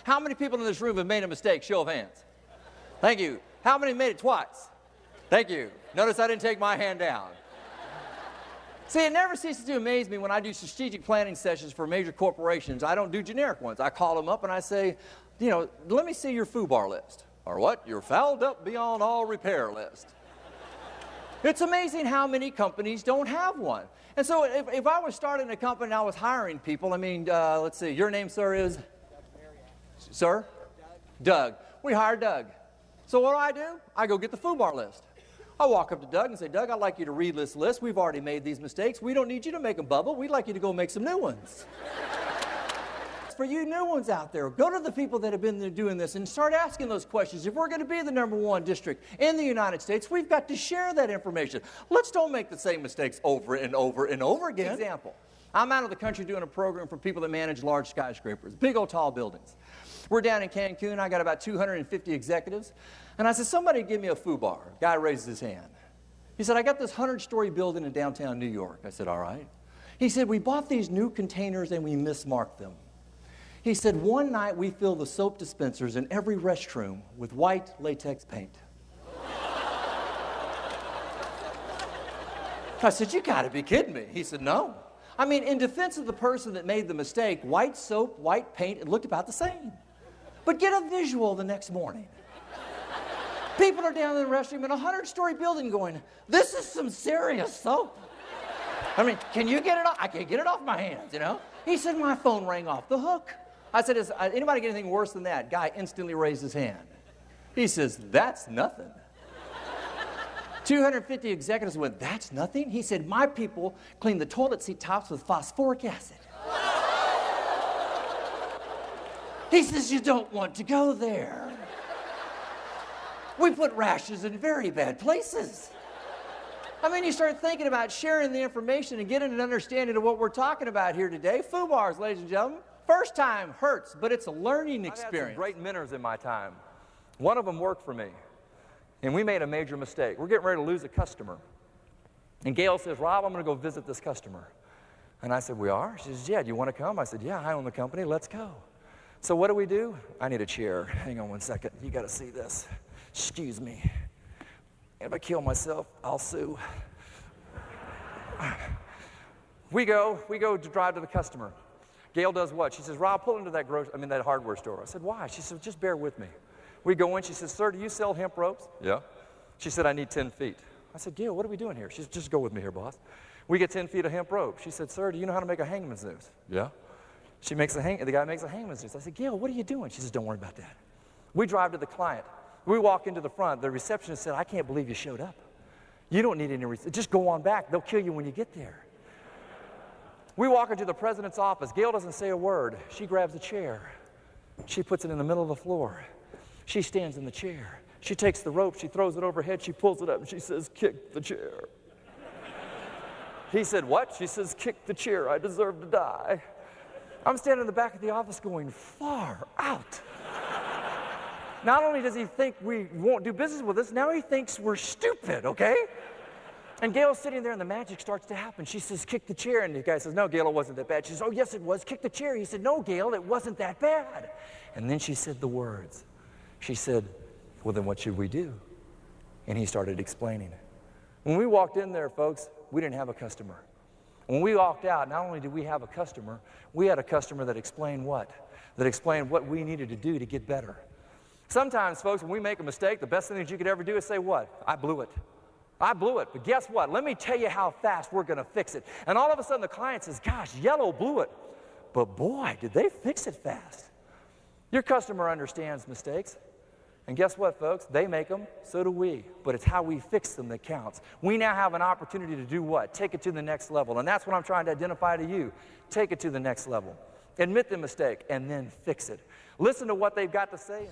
How many people in this room have made a mistake? Show of hands. Thank you. How many made it twice? Thank you. Notice I didn't take my hand down. See, it never ceases to amaze me when I do strategic planning sessions for major corporations. I don't do generic ones. I call them up and I say, you know, let me see your FUBAR list. Or what? Your fouled up beyond all repair list. It's amazing how many companies don't have one. And so if I was starting a company and I was hiring people, I mean, let's see, your name, sir, is? Sir? Doug. We hired Doug. So what do? I go get the FUBAR list. I walk up to Doug and say, Doug, I'd like you to read this list. We've already made these mistakes. We don't need you to make them, Bubba. We'd like you to go make some new ones. For you new ones out there, go to the people that have been doing this and start asking those questions. If we're going to be the #1 district in the United States, we've got to share that information. Let's don't make the same mistakes over and over and over again. Example, I'm out of the country doing a program for people that manage large skyscrapers, big old tall buildings. We're down in Cancun. I got about 250 executives. And I said, somebody give me a FUBAR. Guy raises his hand. He said, I got this 100-story building in downtown New York. I said, all right. He said, we bought these new containers and we mismarked them. He said, one night we filled the soap dispensers in every restroom with white latex paint. I said, you got to be kidding me. He said, no. I mean, in defense of the person that made the mistake, white soap, white paint, it looked about the same. But get a visual the next morning. People are down in the restroom in a 100-story building going, this is some serious soap. I mean, can you get it off? I can't get it off my hands, you know? He said, my phone rang off the hook. I said, is anybody get anything worse than that? Guy instantly raised his hand. He says, that's nothing. 250 executives went, that's nothing? He said, my people clean the toilet seat tops with phosphoric acid. He says, you don't want to go there. We put rashes in very bad places. I mean, you start thinking about sharing the information and getting an understanding of what we're talking about here today. FUBARs, ladies and gentlemen. First time hurts, but it's a learning experience. I've had some great mentors in my time. One of them worked for me, and we made a major mistake. We're getting ready to lose a customer. And Gail says, Rob, I'm going to go visit this customer. And I said, we are? She says, yeah, do you want to come? I said, yeah, I own the company. Let's go. So what do? I need a chair. Hang on one second. You got to see this. Excuse me. If I kill myself, I'll sue. We go to drive to the customer. Gail does what? She says, Rob, pull into that hardware store. I said, why? She said, just bear with me. We go in. She says, sir, do you sell hemp ropes? Yeah. She said, I need 10 feet. I said, Gail, what are we doing here? She said, just go with me here, boss. We get 10 feet of hemp rope. She said, sir, do you know how to make a hangman's noose? Yeah. The guy makes a hangman's noose. I said, Gail, what are you doing? She says, don't worry about that. We drive to the client. We walk into the front. The receptionist said, I can't believe you showed up. You don't need any reason. Just go on back. They'll kill you when you get there. We walk into the president's office. Gail doesn't say a word. She grabs a chair. She puts it in the middle of the floor. She stands in the chair. She takes the rope. She throws it overhead. She pulls it up, and she says, kick the chair. He said, what? She says, kick the chair. I deserve to die. I'm standing in the back of the office going, far out. Not only does he think we won't do business with us, now he thinks we're stupid, okay? And Gail's sitting there and the magic starts to happen. She says, kick the chair. And the guy says, no, Gail, it wasn't that bad. She says, oh, yes, it was. Kick the chair. He said, no, Gail, it wasn't that bad. And then she said the words. She said, well, then what should we do? And he started explaining. When we walked in there, folks, we didn't have a customer. When we walked out, not only did we have a customer, we had a customer that explained what? That explained what we needed to do to get better. Sometimes, folks, when we make a mistake, the best thing that you could ever do is say what? I blew it. I blew it. But guess what? Let me tell you how fast we're going to fix it. And all of a sudden the client says, gosh, Yellow blew it. But boy, did they fix it fast. Your customer understands mistakes. And guess what, folks? They make them, so do we. But it's how we fix them that counts. We now have an opportunity to do what? Take it to the next level. And that's what I'm trying to identify to you. Take it to the next level. Admit the mistake, and then fix it. Listen to what they've got to say.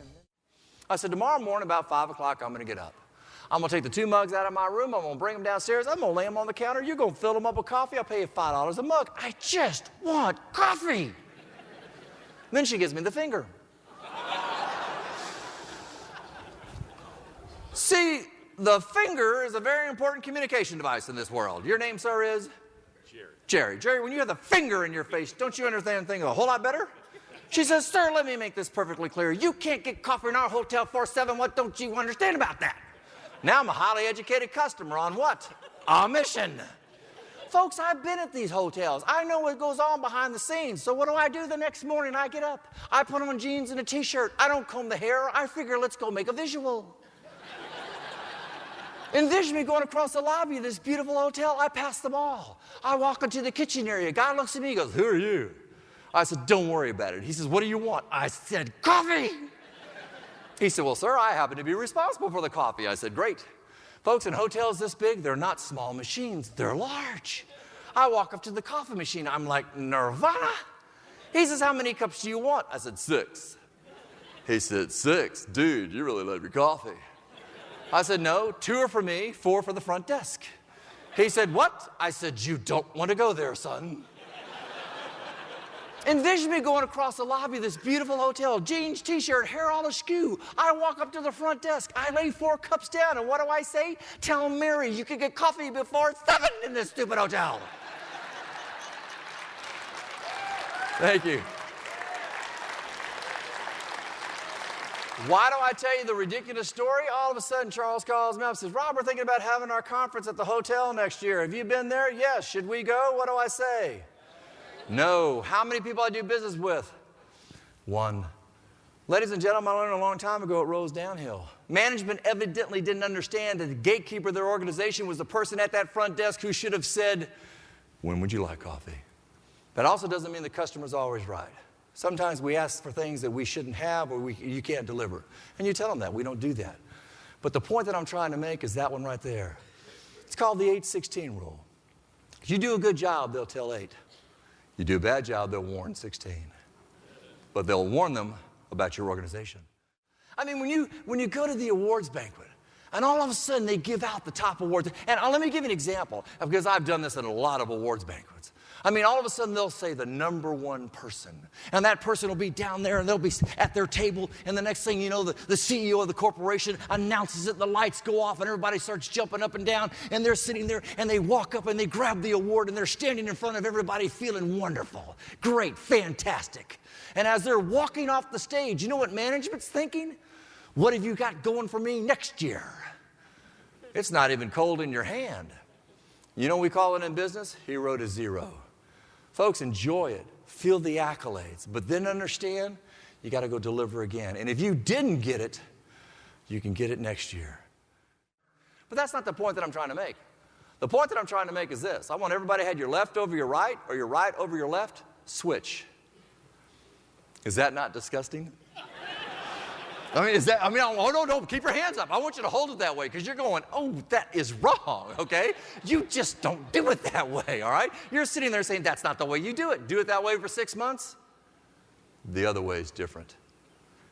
I said, tomorrow morning about 5 o'clock, I'm going to get up. I'm going to take the 2 mugs out of my room. I'm going to bring them downstairs. I'm going to lay them on the counter. You're going to fill them up with coffee. I'll pay you $5 a mug. I just want coffee. Then she gives me the finger. See, the finger is a very important communication device in this world. Your name, sir, is? Jerry. Jerry, when you have the finger in your face, don't you understand things a whole lot better? She says, sir, let me make this perfectly clear. You can't get coffee in our hotel 4/7. What don't you understand about that? Now I'm a highly educated customer on what? A mission. Folks, I've been at these hotels. I know what goes on behind the scenes. So what do? The next morning I get up. I put on jeans and a t-shirt. I don't comb the hair. I figure let's go make a visual. Envision me going across the lobby of this beautiful hotel. I pass them all. I walk into the kitchen area. Guy looks at me and goes, who are you? I said, don't worry about it. He says, what do you want? I said, coffee. He said, well, sir, I happen to be responsible for the coffee. I said, great. Folks, in hotels this big, they're not small machines. They're large. I walk up to the coffee machine. I'm like, Nirvana. He says, how many cups do you want? I said, 6. He said, 6? Dude, you really love your coffee. I said, no, 2 are for me, 4 for the front desk. He said, what? I said, you don't want to go there, son. Envision me going across the lobby of this beautiful hotel, jeans, t-shirt, hair all askew. I walk up to the front desk. I lay 4 cups down, and what do I say? Tell Mary you can get coffee before 7 in this stupid hotel. Thank you. Why do I tell you the ridiculous story? All of a sudden, Charles calls me up and says, Rob, we're thinking about having our conference at the hotel next year. Have you been there? Yes. Should we go? What do I say? No. How many people I do business with? 1. Ladies and gentlemen, I learned a long time ago it rolls downhill. Management evidently didn't understand that the gatekeeper of their organization was the person at that front desk who should have said, when would you like coffee? That also doesn't mean the customer's always right. Sometimes we ask for things that we shouldn't have or you can't deliver. And you tell them that. We don't do that. But the point that I'm trying to make is that one right there. It's called the 8-16 rule. If you do a good job, they'll tell 8. You do a bad job, they'll warn 16. But they'll warn them about your organization. I mean, when you go to the awards banquet, and all of a sudden they give out the top awards. And let me give you an example, because I've done this at a lot of awards banquets. I mean, all of a sudden they'll say the number 1 person. And that person will be down there and they'll be at their table. And the next thing you know, the CEO of the corporation announces it. The lights go off and everybody starts jumping up and down. And they're sitting there and they walk up and they grab the award and they're standing in front of everybody feeling wonderful. Great, fantastic. And as they're walking off the stage, you know what management's thinking? What have you got going for me next year? It's not even cold in your hand. You know what we call it in business? Hero to zero. Folks, enjoy it. Feel the accolades. But then understand, you got to go deliver again. And if you didn't get it, you can get it next year. But that's not the point that I'm trying to make. The point that I'm trying to make is this. I want everybody to have your left over your right or your right over your left. Switch. Is that not disgusting? Oh, no, keep your hands up. I want you to hold it that way because you're going, oh, that is wrong, okay? You just don't do it that way, all right? You're sitting there saying, that's not the way you do it. Do it that way for 6 months. The other way is different.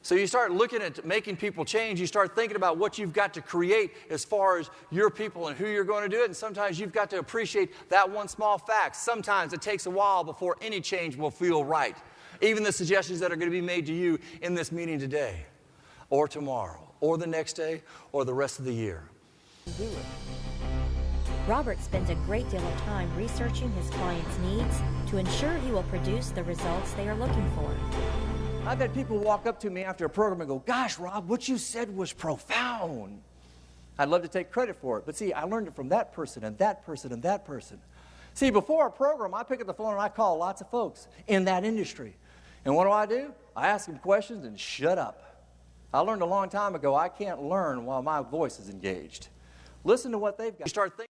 So you start looking at making people change. You start thinking about what you've got to create as far as your people and who you're going to do it. And sometimes you've got to appreciate that one small fact. Sometimes it takes a while before any change will feel right. Even the suggestions that are going to be made to you in this meeting today, or tomorrow, or the next day, or the rest of the year. Do it. Robert spends a great deal of time researching his clients' needs to ensure he will produce the results they are looking for. I've had people walk up to me after a program and go, gosh, Rob, what you said was profound. I'd love to take credit for it, but see, I learned it from that person and that person and that person. See, before a program, I pick up the phone and I call lots of folks in that industry. And what do? I ask them questions and shut up. I learned a long time ago I can't learn while my voice is engaged. Listen to what they've got. You start thinking.